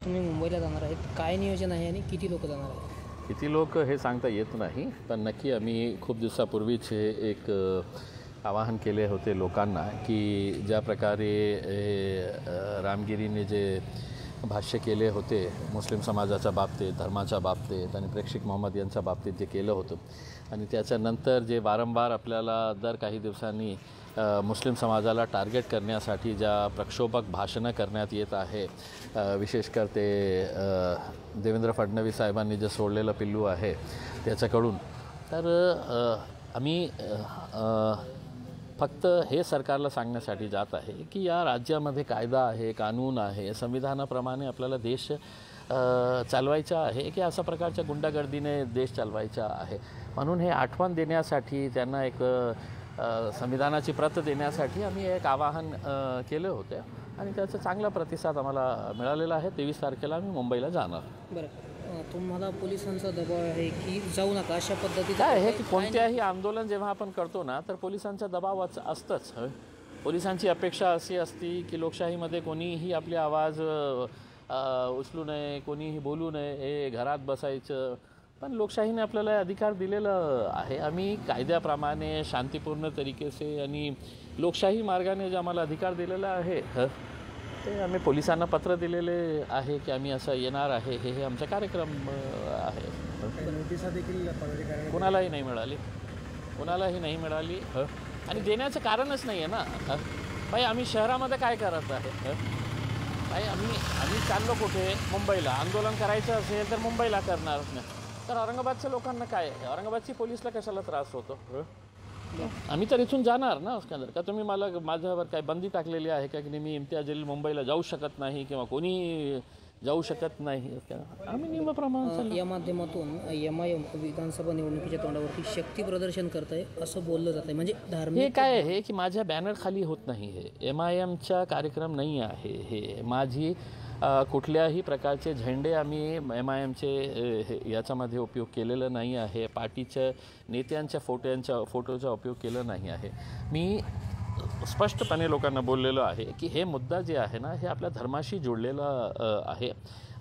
तुम्ही मुंबईला जाणार आहेत, काय नियोजन आहे आणि किती लोक जाणार आहेत? किती लोक हे सांगता येत नाही, पण नक्की आम्ही खूप दिवसापूर्वीच हे एक आवाहन केले होते लोकांना की ज्या प्रकारे रामगिरीने जे भाष्य केले होते मुस्लिम समाजाच्या बाबतीत, धर्माच्या बाबतीत आणि प्रेक्षक मोहम्मद यांच्या बाबतीत जे केलं होतं आणि त्याच्यानंतर जे वारंवार आपल्याला दर काही दिवसांनी मुस्लिम समाजाला टार्गेट करण्यासाठी ज्या प्रक्षोभक भाषणं करण्यात येत आहे, विशेषकर ते देवेंद्र फडणवीस साहेबांनी जे सोडलेलं पिल्लू आहे त्याच्याकडून, तर आम्ही फक्त हे सरकारला सांगण्यासाठी जात आहे की या राज्यामध्ये कायदा आहे, कानून आहे, संविधानाप्रमाणे आपल्याला देश चालवायचा आहे की अशा प्रकारच्या गुंडागर्दीने देश चालवायचा आहे. म्हणून हे आठवण देण्यासाठी, त्यांना एक संविधानाची प्रत देण्यासाठी आम्ही एक आवाहन केलं होतं आणि त्याचा चांगला प्रतिसाद आम्हाला मिळालेला आहे. 23 तारखेला आम्ही मुंबईला जाणार. बरं, तुम्हाला पोलिसांचा दबाव आहे की जाऊ नका अशा पद्धतीचं काय आहे की कोणत्याही आंदोलन जेव्हा आपण करतो ना, तर पोलिसांचा दबाव असतंच. पोलिसांची अपेक्षा अशी असती की लोकशाहीमध्ये कोणीही आपले आवाज उचलू नये, कोणीही बोलू नये, हे घरात बसायचं. पण लोकशाहीने आपल्याला अधिकार दिलेलं आहे. आम्ही कायद्याप्रमाणे शांतीपूर्ण तरीकेसे आणि लोकशाही मार्गाने जे आम्हाला अधिकार दिलेला आहे ते आम्ही पोलिसांना पत्र दिलेले आहे की आम्ही असं येणार आहे, हे आमचा कार्यक्रम आहे. नोटिसा देखील कोणालाही नाही मिळाली आणि देण्याचं कारणच नाही आहे ना. भाई आम्ही शहरामध्ये काय करत आहे? भाई आम्ही चाललो कुठे? मुंबईला. आंदोलन करायचं असेल तर मुंबईला करणार नाही, तर औरंगाबादच्या लोकांना काय, औरंगाबादची पोलिसला कशाला त्रास होतो? आम्ही तर इथून जाणार ना. का तुम्ही माझ्यावर काय बंदी टाकलेली आहे का की मी इम्तियाज जलील मुंबईला जाऊ शकत नाही किंवा कोणी जाऊ शकत नाही? आम्ही नियमाप्रमाणे या माध्यमातून MIM विधानसभा निवडणुकीच्या तोंडावरती शक्ती प्रदर्शन करत आहे असं बोललं जात आहे. म्हणजे धार्मिक हे काय आहे की माझ्या बॅनर खाली होत नाही. हे MIMचा कार्यक्रम नाही आहे. हे माझी कुठल्याही प्रकारचे झेंडे आम्ही MIMचे याच्यामध्ये उपयोग केलेला नाही आहे. पार्टीच्या नेत्यांच्या फोटोचा उपयोग केला नाही आहे. मी स्पष्टपणे लोकांना बोललेलो आहे की हे मुद्दा जे आहे ना, हे आपल्या धर्माशी जोडलेला आहे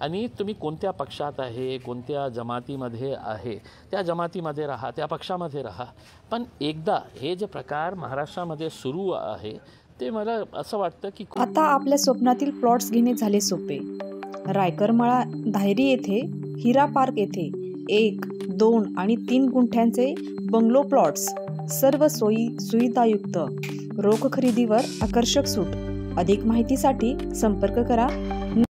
आणि तुम्ही कोणत्या पक्षात आहे, कोणत्या जमातीमध्ये आहे, त्या जमातीमध्ये राहा, त्या पक्षामध्ये राहा. पण एकदा हे जे प्रकार महाराष्ट्रामध्ये सुरू आहे ते मला असं वाटतं की आता आपल्या स्वप्नातील प्लॉट्स घेणे झाले सोपे. रायकरमाळा धायरी येथे, हिरा पार्क येथे 1, 2 आणि 3 गुंठ्यांचे बंगलो प्लॉट्स, सर्व सोयी सुविधायुक्त, रोख खरेदीवर आकर्षक सूट. अधिक माहितीसाठी संपर्क करा